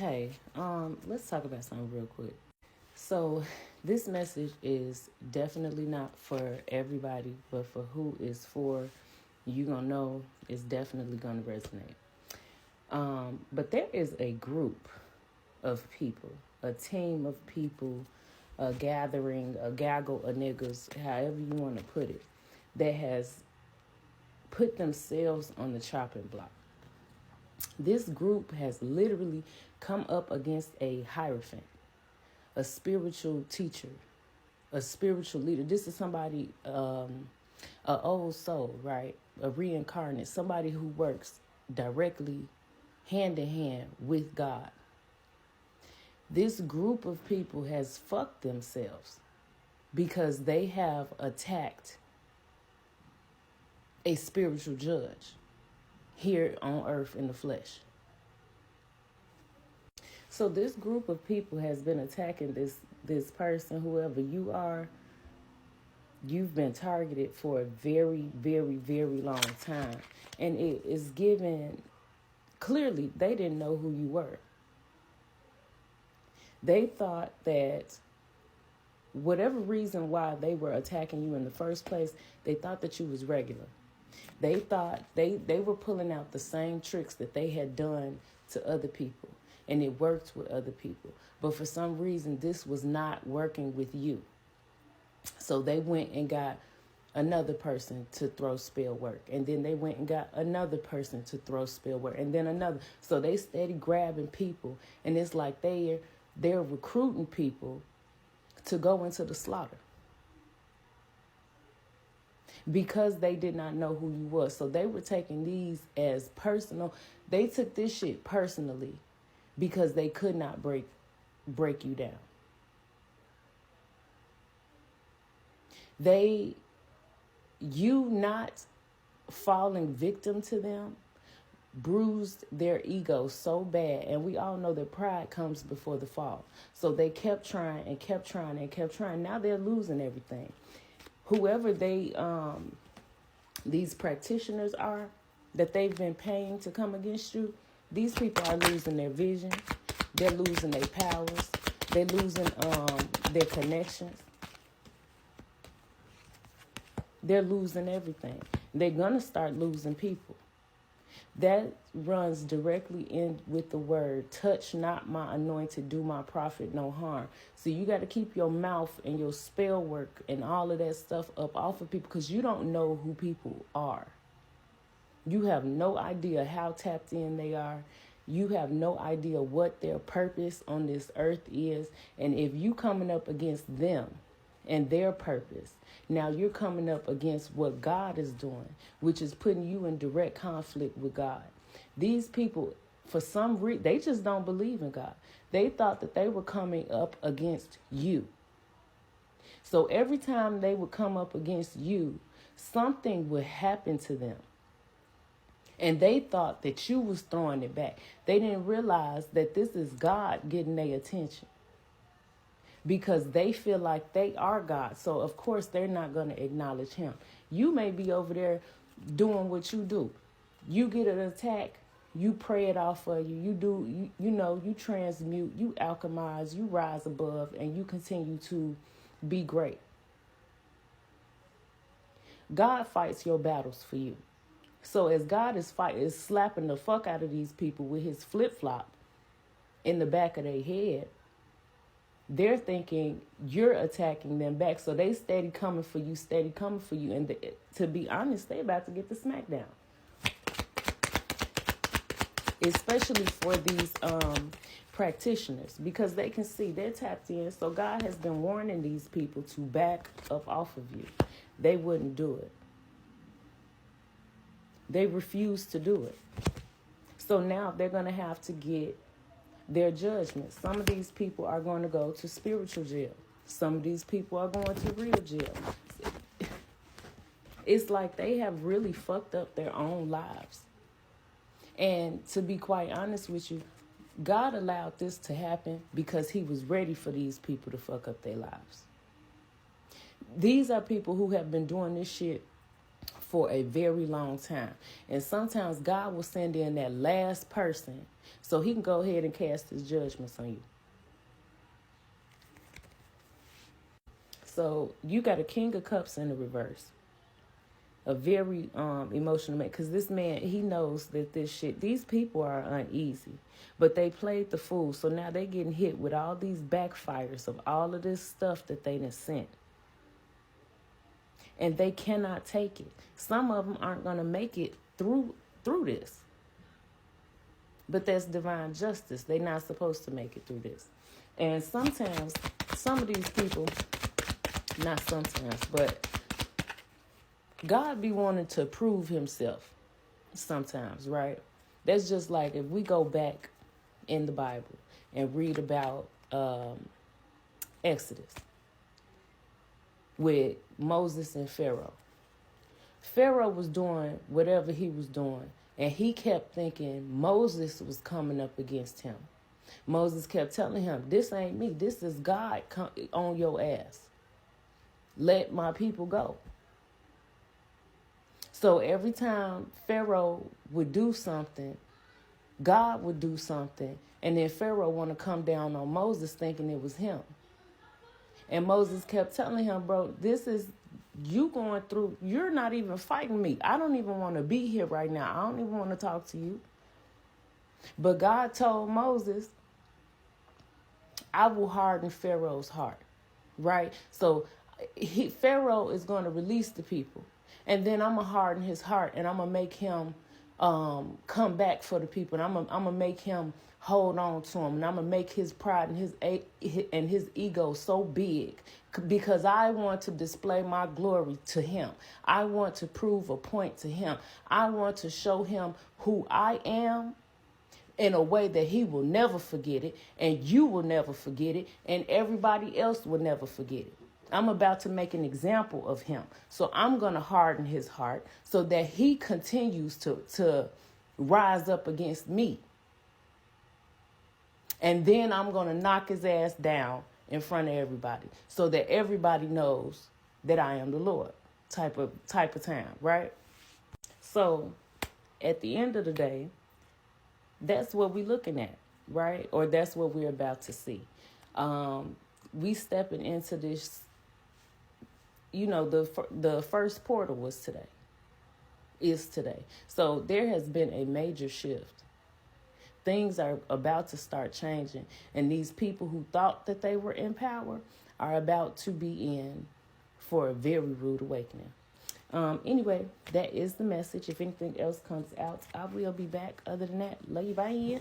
Hey, let's talk about something real quick. So, this message is definitely not for everybody, but for who is for, you gonna know it's definitely gonna resonate. But there is a group of people, a team of people, a gathering, a gaggle of niggas, however you want to put it, that has put themselves on the chopping block. This group has literally come up against a hierophant, a spiritual teacher, a spiritual leader. This is somebody, a old soul, right? A reincarnate, somebody who works directly hand in hand with God. This group of people has fucked themselves because they have attacked a spiritual judge here on earth in the flesh. So this group of people has been attacking this person, whoever you are. You've been targeted for a very, very, very long time. And it is given, clearly, they didn't know who you were. They thought that whatever reason why they were attacking you in the first place, they thought that you was regular. They thought they were pulling out the same tricks that they had done to other people, and it worked with other people. But for some reason, this was not working with you. So they went and got another person to throw spell work. And then they went and got another person to throw spell work. And then another. So they steady grabbing people. And it's like they're recruiting people to go into the slaughter. Because they did not know who you was. So they were taking these as personal. They took this shit personally because they could not break you down. You not falling victim to them bruised their ego so bad. And we all know that pride comes before the fall. So they kept trying and kept trying and kept trying. Now they're losing everything. Whoever these practitioners are that they've been paying to come against you, these people are losing their vision. They're losing their powers. They're losing their connections. They're losing everything. They're going to start losing people. That runs directly in with the word, touch not my anointed, do my prophet no harm. So you got to keep your mouth and your spell work and all of that stuff up off of people, because you don't know who people are. You have no idea how tapped in they are. You have no idea what their purpose on this earth is. And if you coming up against them and their purpose, now you're coming up against what God is doing, which is putting you in direct conflict with God. These people, for some reason, they just don't believe in God. They thought that they were coming up against you. So every time they would come up against you, something would happen to them. And they thought that you was throwing it back. They didn't realize that this is God getting their attention, because they feel like they are God. So, of course, they're not going to acknowledge him. You may be over there doing what you do. You get an attack, you pray it off for you. You transmute, you alchemize, you rise above, and you continue to be great. God fights your battles for you. So as God is slapping the fuck out of these people with his flip-flop in the back of their head, they're thinking you're attacking them back. So they steady coming for you. And to be honest, they about to get the smackdown. Especially for these practitioners, because they can see they're tapped in. So God has been warning these people to back up off of you. They wouldn't do it. They refuse to do it. So now they're going to have to get their judgment. Some of these people are going to go to spiritual jail. Some of these people are going to real jail. It's like they have really fucked up their own lives. And to be quite honest with you, God allowed this to happen because he was ready for these people to fuck up their lives. These are people who have been doing this shit for a very long time. And sometimes God will send in that last person so he can go ahead and cast his judgments on you. So you got a King of Cups in the reverse. A very emotional man, because this man, he knows that these people are uneasy, but they played the fool. So now they getting hit with all these backfires of all of this stuff that they done sent. And they cannot take it. Some of them aren't going to make it through this. But that's divine justice. They're not supposed to make it through this. And sometimes, some of these people, not sometimes, but God be wanting to prove himself sometimes, right? That's just like if we go back in the Bible and read about Exodus with Moses and Pharaoh. Pharaoh was doing whatever he was doing, and he kept thinking Moses was coming up against him. Moses kept telling him, this ain't me, this is God on your ass. Let my people go. So every time Pharaoh would do something, God would do something, and then Pharaoh want to come down on Moses thinking it was him. And Moses kept telling him, bro, this is you going through, you're not even fighting me. I don't even want to be here right now. I don't even want to talk to you. But God told Moses, I will harden Pharaoh's heart, right? So Pharaoh is going to release the people. And then I'm going to harden his heart, and I'm going to make him come back for the people. And I'm going to make him hold on to him. And I'm going to make his pride and his ego so big because I want to display my glory to him. I want to prove a point to him. I want to show him who I am in a way that he will never forget it, and you will never forget it, and everybody else will never forget it. I'm about to make an example of him. So I'm going to harden his heart so that he continues to rise up against me. And then I'm going to knock his ass down in front of everybody so that everybody knows that I am the Lord type of time, right? So at the end of the day, that's what we're looking at, right? Or that's what we're about to see. We stepping into this. You know, the first portal was today, is today. So there has been a major shift. Things are about to start changing. And these people who thought that they were in power are about to be in for a very rude awakening. Anyway, that is the message. If anything else comes out, I will be back. Other than that, love you, bye.